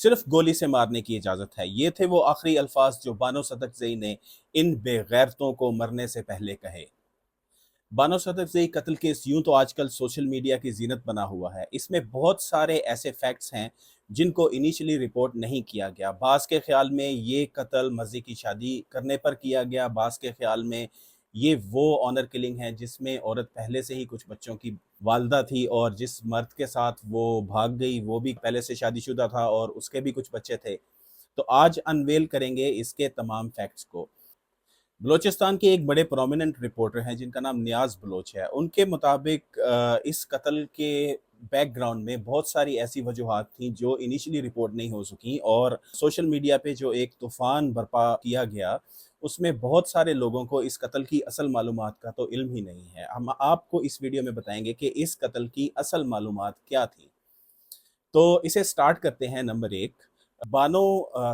صرف گولی سے مارنے کی اجازت ہے۔ یہ تھے وہ آخری الفاظ جو بانو صدقزئی نے ان بے غیرتوں کو مرنے سے پہلے کہے۔ بانو صدقزئی قتل کیس یوں تو آج کل سوشل میڈیا کی زینت بنا ہوا ہے۔ اس میں بہت سارے ایسے فیکٹس ہیں جن کو انیشلی رپورٹ نہیں کیا گیا۔ بعض کے خیال میں یہ قتل مزے کی شادی کرنے پر کیا گیا، بعض کے خیال میں یہ وہ آنر کلنگ ہے جس میں عورت پہلے سے ہی کچھ بچوں کی والدہ تھی، اور جس مرد کے ساتھ وہ بھاگ گئی وہ بھی پہلے سے شادی شدہ تھا اور اس کے بھی کچھ بچے تھے۔ تو آج انویل کریں گے اس کے تمام فیکٹس کو۔ بلوچستان کے ایک بڑے پرومیننٹ رپورٹر ہیں جن کا نام نیاز بلوچ ہے۔ ان کے مطابق اس قتل کے بیک گراؤنڈ میں بہت ساری ایسی وجوہات تھیں جو انیشلی رپورٹ نہیں ہو سکیں، اور سوشل میڈیا پہ جو ایک طوفان برپا کیا گیا اس میں بہت سارے لوگوں کو اس قتل کی اصل معلومات کا تو علم ہی نہیں ہے۔ ہم آپ کو اس ویڈیو میں بتائیں گے کہ اس قتل کی اصل معلومات کیا تھی۔ تو اسے سٹارٹ کرتے ہیں۔ نمبر 1، بانو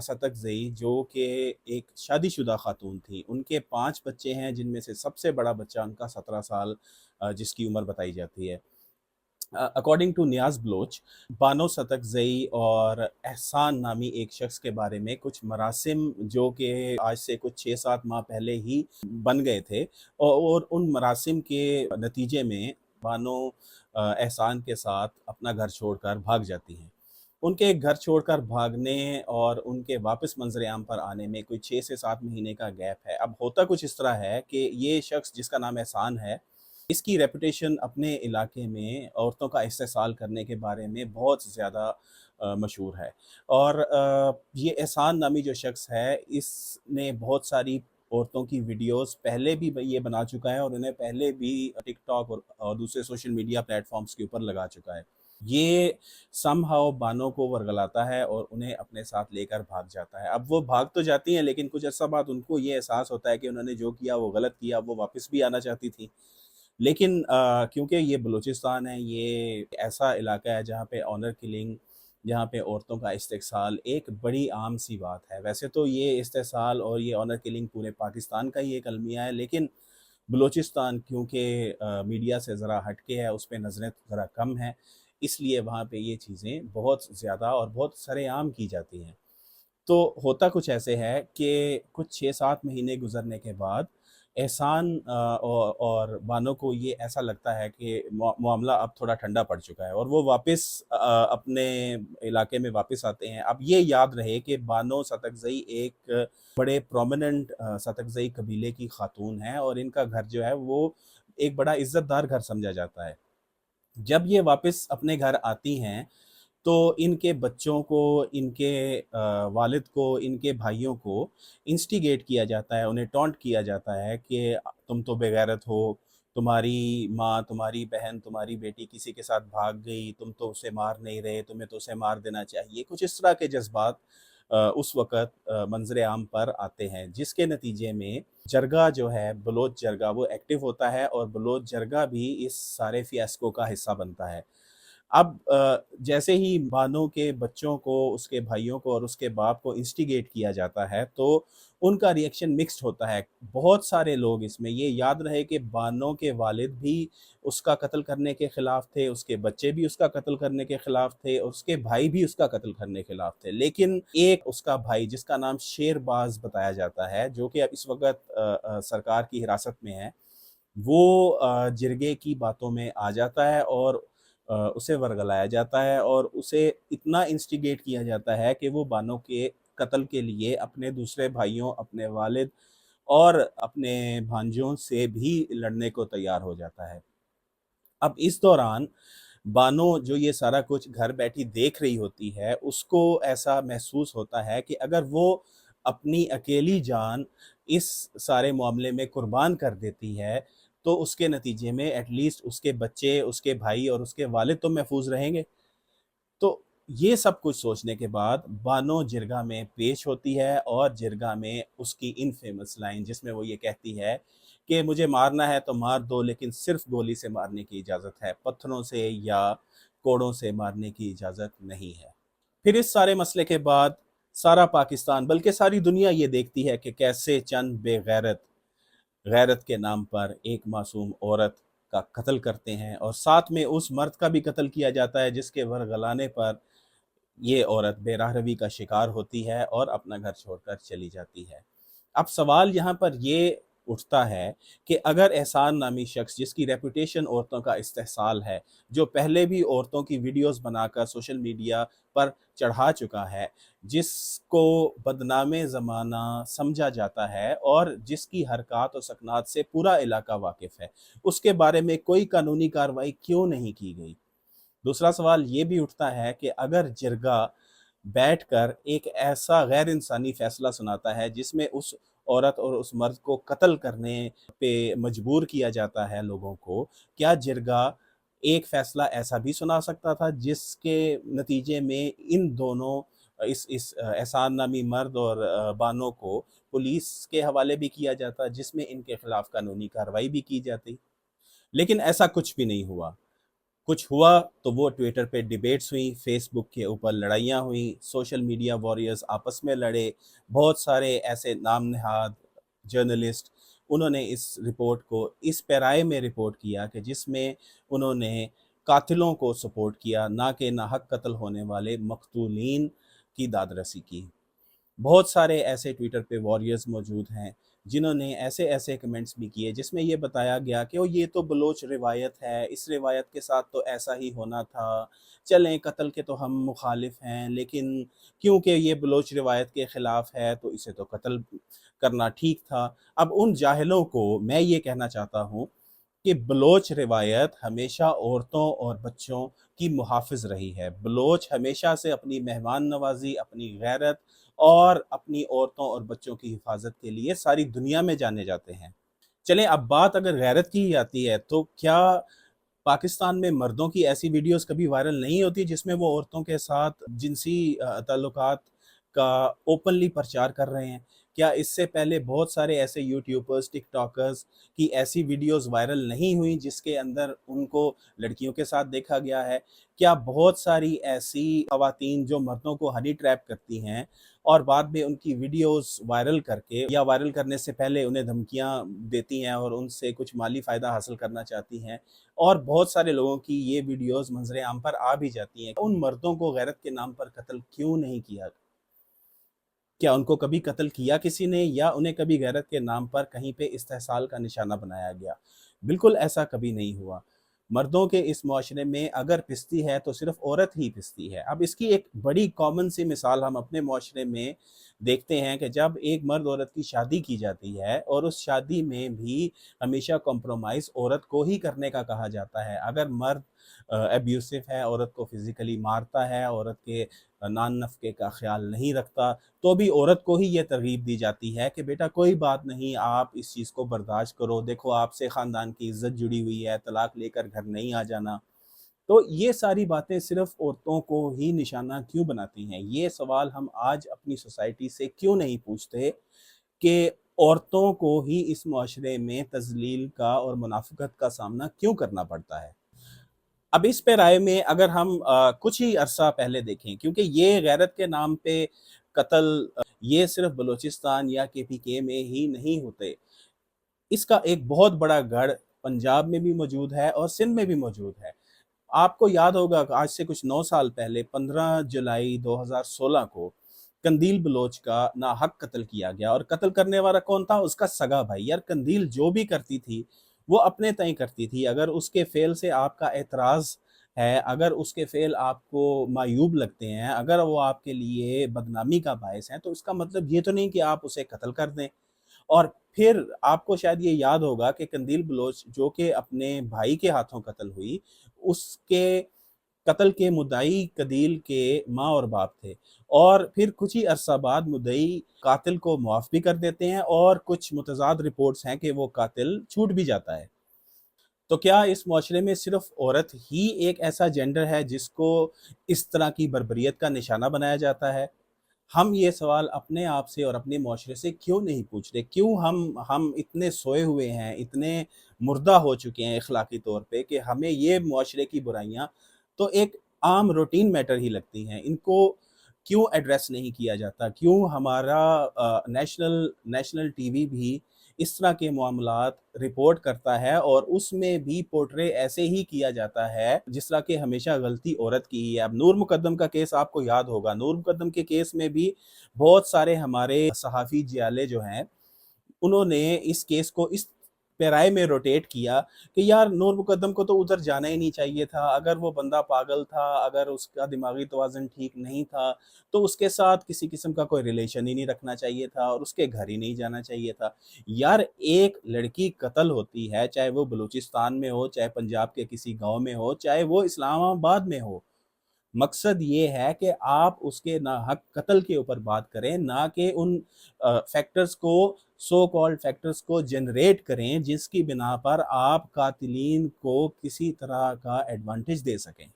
صدقزئی جو کہ ایک شادی شدہ خاتون تھی، ان کے 5 بچے ہیں جن میں سے سب سے بڑا بچہ ان کا 17 سال جس کی عمر بتائی جاتی ہے۔ اکارڈنگ ٹو نیاز بلوچ، بانو صدقزئی اور احسان نامی ایک شخص کے بارے میں کچھ مراسم جو کہ آج سے کچھ 6-7 ماہ پہلے ہی بن گئے تھے، اور ان مراسم کے نتیجے میں بانو احسان کے ساتھ اپنا گھر چھوڑ کر بھاگ جاتی ہیں۔ ان کے گھر چھوڑ کر بھاگنے اور ان کے واپس منظر عام پر آنے میں کوئی 6 سے 7 مہینے کا گیپ ہے۔ اب ہوتا کچھ اس طرح ہے کہ یہ شخص جس کا نام احسان ہے، اس کی ریپوٹیشن اپنے علاقے میں عورتوں کا استحصال کرنے کے بارے میں بہت زیادہ مشہور ہے، اور یہ احسان نامی جو شخص ہے اس نے بہت ساری عورتوں کی ویڈیوز پہلے بھی یہ بنا چکا ہے، اور انہیں پہلے بھی ٹک ٹاک اور دوسرے سوشل میڈیا پلیٹ فارمز کے اوپر لگا چکا ہے۔ یہ سم ہاؤ بانوں کو ورگلاتا ہے اور انہیں اپنے ساتھ لے کر بھاگ جاتا ہے۔ اب وہ بھاگ تو جاتی ہیں لیکن کچھ عرصہ بعد ان کو یہ احساس ہوتا ہے کہ انہوں نے جو کیا وہ غلط کیا، وہ واپس بھی آنا چاہتی تھی، لیکن کیونکہ یہ بلوچستان ہے، یہ ایسا علاقہ ہے جہاں پہ آنر کلنگ، جہاں پہ عورتوں کا استحصال ایک بڑی عام سی بات ہے۔ ویسے تو یہ استحصال اور یہ آنر کلنگ پورے پاکستان کا ہی ایک المیہ ہے، لیکن بلوچستان کیونکہ میڈیا سے ذرا ہٹ کے ہے، اس پہ نظریں ذرا کم ہیں، اس لیے وہاں پہ یہ چیزیں بہت زیادہ اور بہت سرے عام کی جاتی ہیں۔ تو ہوتا کچھ ایسے ہے کہ کچھ 6-7 مہینے گزرنے کے بعد احسان اور بانو کو یہ ایسا لگتا ہے کہ معاملہ اب تھوڑا ٹھنڈا پڑ چکا ہے، اور وہ واپس اپنے علاقے میں واپس آتے ہیں۔ اب یہ یاد رہے کہ بانو صدقزئی ایک بڑے پرومیننٹ صدقزئی قبیلے کی خاتون ہیں، اور ان کا گھر جو ہے وہ ایک بڑا عزت دار گھر سمجھا جاتا ہے۔ جب یہ واپس اپنے گھر آتی ہیں تو ان کے بچوں کو، ان کے والد کو، ان کے بھائیوں کو انسٹیگیٹ کیا جاتا ہے، انہیں ٹونٹ کیا جاتا ہے کہ تم تو بے غیرت ہو، تمہاری ماں، تمہاری بہن، تمہاری بیٹی کسی کے ساتھ بھاگ گئی، تم تو اسے مار نہیں رہے، تمہیں تو اسے مار دینا چاہیے۔ کچھ اس طرح کے جذبات اس وقت منظر عام پر آتے ہیں، جس کے نتیجے میں جرگہ جو ہے، بلوچ جرگہ، وہ ایکٹیو ہوتا ہے، اور بلوچ جرگہ بھی اس سارے فیاسکو کا حصہ بنتا ہے۔ اب جیسے ہی بانو کے بچوں کو، اس کے بھائیوں کو اور اس کے باپ کو انسٹیگیٹ کیا جاتا ہے تو ان کا ریئیکشن مکسڈ ہوتا ہے۔ بہت سارے لوگ اس میں، یہ یاد رہے کہ بانو کے والد بھی اس کا قتل کرنے کے خلاف تھے، اس کے بچے بھی اس کا قتل کرنے کے خلاف تھے، اور اس کے بھائی بھی اس کا قتل کرنے کے خلاف تھے، لیکن ایک اس کا بھائی جس کا نام شیر باز بتایا جاتا ہے، جو کہ اب اس وقت سرکار کی حراست میں ہے، وہ جرگے کی باتوں میں آ جاتا ہے اور اسے ورگلایا جاتا ہے، اور اسے اتنا انسٹیگیٹ کیا جاتا ہے کہ وہ بانو کے قتل کے لیے اپنے دوسرے بھائیوں، اپنے والد اور اپنے بھانجوں سے بھی لڑنے کو تیار ہو جاتا ہے۔ اب اس دوران بانو جو یہ سارا کچھ گھر بیٹھی دیکھ رہی ہوتی ہے، اس کو ایسا محسوس ہوتا ہے کہ اگر وہ اپنی اکیلی جان اس سارے معاملے میں قربان کر دیتی ہے تو اس کے نتیجے میں ایٹ لیسٹ اس کے بچے، اس کے بھائی اور اس کے والد تو محفوظ رہیں گے۔ تو یہ سب کچھ سوچنے کے بعد بانو جرگہ میں پیش ہوتی ہے، اور جرگہ میں اس کی انفیمس لائن جس میں وہ یہ کہتی ہے کہ مجھے مارنا ہے تو مار دو، لیکن صرف گولی سے مارنے کی اجازت ہے، پتھروں سے یا کوڑوں سے مارنے کی اجازت نہیں ہے۔ پھر اس سارے مسئلے کے بعد سارا پاکستان بلکہ ساری دنیا یہ دیکھتی ہے کہ کیسے چند بے غیرت غیرت کے نام پر ایک معصوم عورت کا قتل کرتے ہیں، اور ساتھ میں اس مرد کا بھی قتل کیا جاتا ہے جس کے ورغلانے پر یہ عورت بے راہ روی کا شکار ہوتی ہے اور اپنا گھر چھوڑ کر چلی جاتی ہے۔ اب سوال یہاں پر یہ اٹھتا ہے کہ اگر احسان نامی شخص جس کی ریپوٹیشن عورتوں کا استحصال ہے، جو پہلے بھی عورتوں کی ویڈیوز بنا کر سوشل میڈیا پر چڑھا چکا ہے، جس کو بدنام زمانہ سمجھا جاتا ہے اور جس کی حرکات و سکنات سے پورا علاقہ واقف ہے، اس کے بارے میں کوئی قانونی کارروائی کیوں نہیں کی گئی؟ دوسرا سوال یہ بھی اٹھتا ہے کہ اگر جرگہ بیٹھ کر ایک ایسا غیر انسانی فیصلہ سناتا ہے جس میں اس عورت اور اس مرد کو قتل کرنے پہ مجبور کیا جاتا ہے لوگوں کو، کیا جرگہ ایک فیصلہ ایسا بھی سنا سکتا تھا جس کے نتیجے میں ان دونوں اس احسان نامی مرد اور بانو کو پولیس کے حوالے بھی کیا جاتا، جس میں ان کے خلاف قانونی کارروائی بھی کی جاتی؟ لیکن ایسا کچھ بھی نہیں ہوا۔ کچھ ہوا تو وہ ٹویٹر پہ ڈیبیٹس ہوئیں، فیس بک کے اوپر لڑائیاں ہوئیں، سوشل میڈیا واریئرز آپس میں لڑے، بہت سارے ایسے نام نہاد جرنلسٹ انہوں نے اس رپورٹ کو اس پیرائے میں رپورٹ کیا کہ جس میں انہوں نے قاتلوں کو سپورٹ کیا، نہ کہ ناحق قتل ہونے والے مقتولین کی داد رسی کی۔ بہت سارے ایسے ٹویٹر پہ واریئرز موجود ہیں جنہوں نے ایسے ایسے کمنٹس بھی کیے جس میں یہ بتایا گیا کہ یہ تو بلوچ روایت ہے، اس روایت کے ساتھ تو ایسا ہی ہونا تھا، چلیں قتل کے تو ہم مخالف ہیں لیکن کیونکہ یہ بلوچ روایت کے خلاف ہے تو اسے تو قتل کرنا ٹھیک تھا۔ اب ان جاہلوں کو میں یہ کہنا چاہتا ہوں کہ بلوچ روایت ہمیشہ عورتوں اور بچوں کی محافظ رہی ہے۔ بلوچ ہمیشہ سے اپنی مہمان نوازی، اپنی غیرت اور اپنی عورتوں اور بچوں کی حفاظت کے لیے ساری دنیا میں جانے جاتے ہیں۔ چلیں اب بات اگر غیرت کی ہی آتی ہے تو کیا پاکستان میں مردوں کی ایسی ویڈیوز کبھی وائرل نہیں ہوتی جس میں وہ عورتوں کے ساتھ جنسی تعلقات کا اوپنلی پرچار کر رہے ہیں؟ کیا اس سے پہلے بہت سارے ایسے یوٹیوبرز، ٹک ٹاکرز کی ایسی ویڈیوز وائرل نہیں ہوئیں جس کے اندر ان کو لڑکیوں کے ساتھ دیکھا گیا ہے؟ کیا بہت ساری ایسی خواتین جو مردوں کو ہنی ٹریپ کرتی ہیں اور بعد میں ان کی ویڈیوز وائرل کر کے یا وائرل کرنے سے پہلے انہیں دھمکیاں دیتی ہیں اور ان سے کچھ مالی فائدہ حاصل کرنا چاہتی ہیں، اور بہت سارے لوگوں کی یہ ویڈیوز منظر عام پر آ بھی جاتی ہیں، ان مردوں کو غیرت کے نام پر قتل کیوں نہیں کیا؟ کیا ان کو کبھی قتل کیا کسی نے، یا انہیں کبھی غیرت کے نام پر کہیں پہ استحصال کا نشانہ بنایا گیا؟ بالکل ایسا کبھی نہیں ہوا۔ مردوں کے اس معاشرے میں اگر پستی ہے تو صرف عورت ہی پستی ہے۔ اب اس کی ایک بڑی کامن سی مثال ہم اپنے معاشرے میں دیکھتے ہیں کہ جب ایک مرد عورت کی شادی کی جاتی ہے اور اس شادی میں بھی ہمیشہ کمپرومائز عورت کو ہی کرنے کا کہا جاتا ہے۔ اگر مرد ایبیوسو ہے، عورت کو فزیکلی مارتا ہے، عورت کے نان نفقے کا خیال نہیں رکھتا، تو بھی عورت کو ہی یہ ترغیب دی جاتی ہے کہ بیٹا کوئی بات نہیں، آپ اس چیز کو برداشت کرو، دیکھو آپ سے خاندان کی عزت جڑی ہوئی ہے، طلاق لے کر گھر نہیں آ جانا۔ تو یہ ساری باتیں صرف عورتوں کو ہی نشانہ کیوں بناتی ہیں؟ یہ سوال ہم آج اپنی سوسائٹی سے کیوں نہیں پوچھتے کہ عورتوں کو ہی اس معاشرے میں تذلیل کا اور منافقت کا سامنا کیوں کرنا پڑتا ہے؟ اب اس پہ رائے میں اگر ہم کچھ ہی عرصہ پہلے دیکھیں، کیونکہ یہ غیرت کے نام پہ قتل یہ صرف بلوچستان یا کے پی کے میں ہی نہیں ہوتے، اس کا ایک بہت بڑا گڑھ پنجاب میں بھی موجود ہے اور سندھ میں بھی موجود ہے۔ آپ کو یاد ہوگا کہ آج سے کچھ 9 سال پہلے 15 جولائی 2016 کو قندیل بلوچ کا ناحق قتل کیا گیا، اور قتل کرنے والا کون تھا؟ اس کا سگا بھائی۔ یار قندیل جو بھی کرتی تھی وہ اپنے تئیں کرتی تھی، اگر اس کے فعل سے آپ کا اعتراض ہے، اگر اس کے فعل آپ کو معیوب لگتے ہیں، اگر وہ آپ کے لیے بدنامی کا باعث ہیں، تو اس کا مطلب یہ تو نہیں کہ آپ اسے قتل کر دیں۔ اور پھر آپ کو شاید یہ یاد ہوگا کہ قندیل بلوچ جو کہ اپنے بھائی کے ہاتھوں قتل ہوئی، اس کے قتل کے مدعی قندیل کے ماں اور باپ تھے، اور پھر کچھ ہی عرصہ بعد مدعی قاتل کو معاف بھی کر دیتے ہیں، اور کچھ متضاد رپورٹس ہیں کہ وہ قاتل چھوٹ بھی جاتا ہے۔ تو کیا اس معاشرے میں صرف عورت ہی ایک ایسا جینڈر ہے جس کو اس طرح کی بربریت کا نشانہ بنایا جاتا ہے؟ ہم یہ سوال اپنے آپ سے اور اپنے معاشرے سے کیوں نہیں پوچھ رہے؟ کیوں ہم اتنے سوئے ہوئے ہیں، اتنے مردہ ہو چکے ہیں اخلاقی طور پہ کہ ہمیں یہ معاشرے کی برائیاں تو ایک عام روٹین میٹر ہی لگتی ہیں؟ ان کو کیوں ایڈریس نہیں کیا جاتا؟ کیوں ہمارا نیشنل ٹی وی بھی اس طرح کے معاملات رپورٹ کرتا ہے، اور اس میں بھی پورٹرے ایسے ہی کیا جاتا ہے جس طرح کہ ہمیشہ غلطی عورت کی ہی ہے۔ اب نور مقدم کا کیس آپ کو یاد ہوگا، نور مقدم کے کیس میں بھی بہت سارے ہمارے صحافی جیالے جو ہیں انہوں نے اس کیس کو اس پیرائے میں روٹیٹ کیا کہ یار نور مقدم کو تو ادھر جانا ہی نہیں چاہیے تھا، اگر وہ بندہ پاگل تھا، اگر اس کا دماغی توازن ٹھیک نہیں تھا تو اس کے ساتھ کسی قسم کا کوئی ریلیشن ہی نہیں رکھنا چاہیے تھا اور اس کے گھر ہی نہیں جانا چاہیے تھا۔ یار ایک لڑکی قتل ہوتی ہے، چاہے وہ بلوچستان میں ہو، چاہے پنجاب کے کسی گاؤں میں ہو، چاہے وہ اسلام آباد میں ہو، مقصد یہ ہے کہ آپ اس کے ناحق قتل کے اوپر بات کریں، نہ کہ ان فیکٹرز کو، سو کالڈ فیکٹرز کو جنریٹ کریں جس کی بنا پر آپ قاتلین کو کسی طرح کا ایڈوانٹیج دے سکیں۔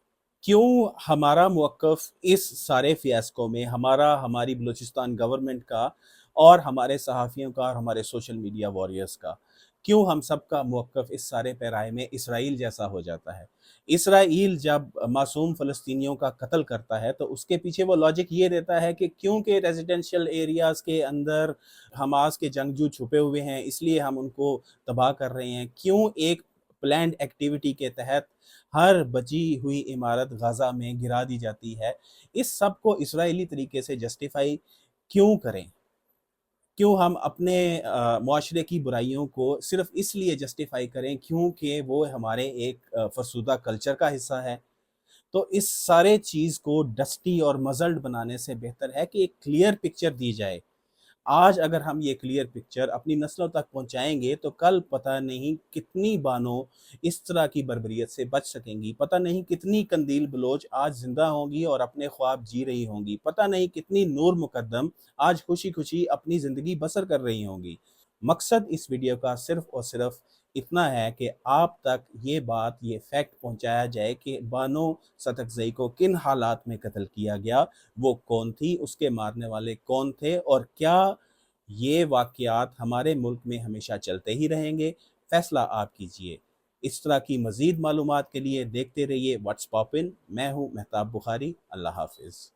کیوں ہمارا موقف اس سارے فیاسکو میں، ہماری بلوچستان گورنمنٹ کا اور ہمارے صحافیوں کا اور ہمارے سوشل میڈیا واریئرز کا، کیوں ہم سب کا موقف اس سارے پیرائے میں اسرائیل جیسا ہو جاتا ہے؟ اسرائیل جب معصوم فلسطینیوں کا قتل کرتا ہے تو اس کے پیچھے وہ لاجک یہ دیتا ہے کہ کیونکہ ریزیڈنشل ایریاز کے اندر حماس کے جنگجو چھپے ہوئے ہیں اس لیے ہم ان کو تباہ کر رہے ہیں۔ کیوں ایک پلانڈ ایکٹیویٹی کے تحت ہر بچی ہوئی عمارت غزہ میں گرا دی جاتی ہے؟ اس سب کو اسرائیلی طریقے سے جسٹیفائی کیوں کریں؟ کیوں ہم اپنے معاشرے کی برائیوں کو صرف اس لیے جسٹیفائی کریں کیونکہ وہ ہمارے ایک فرسودہ کلچر کا حصہ ہے؟ تو اس سارے چیز کو ڈسٹی اور مزلڈ بنانے سے بہتر ہے کہ ایک کلیئر پکچر دی جائے۔ آج اگر ہم یہ کلیئر پکچر اپنی نسلوں تک پہنچائیں گے تو کل پتہ نہیں کتنی بانوں اس طرح کی بربریت سے بچ سکیں گی، پتہ نہیں کتنی قندیل بلوچ آج زندہ ہوں گی اور اپنے خواب جی رہی ہوں گی، پتہ نہیں کتنی نور مقدم آج خوشی خوشی اپنی زندگی بسر کر رہی ہوں گی۔ مقصد اس ویڈیو کا صرف اور صرف اتنا ہے کہ آپ تک یہ بات، یہ فیکٹ پہنچایا جائے کہ بانو صدقزئی کو کن حالات میں قتل کیا گیا، وہ کون تھی، اس کے مارنے والے کون تھے، اور کیا یہ واقعات ہمارے ملک میں ہمیشہ چلتے ہی رہیں گے؟ فیصلہ آپ کیجئے۔ اس طرح کی مزید معلومات کے لیے دیکھتے رہیے واٹس پاپن۔ میں ہوں مہتاب بخاری۔ اللہ حافظ۔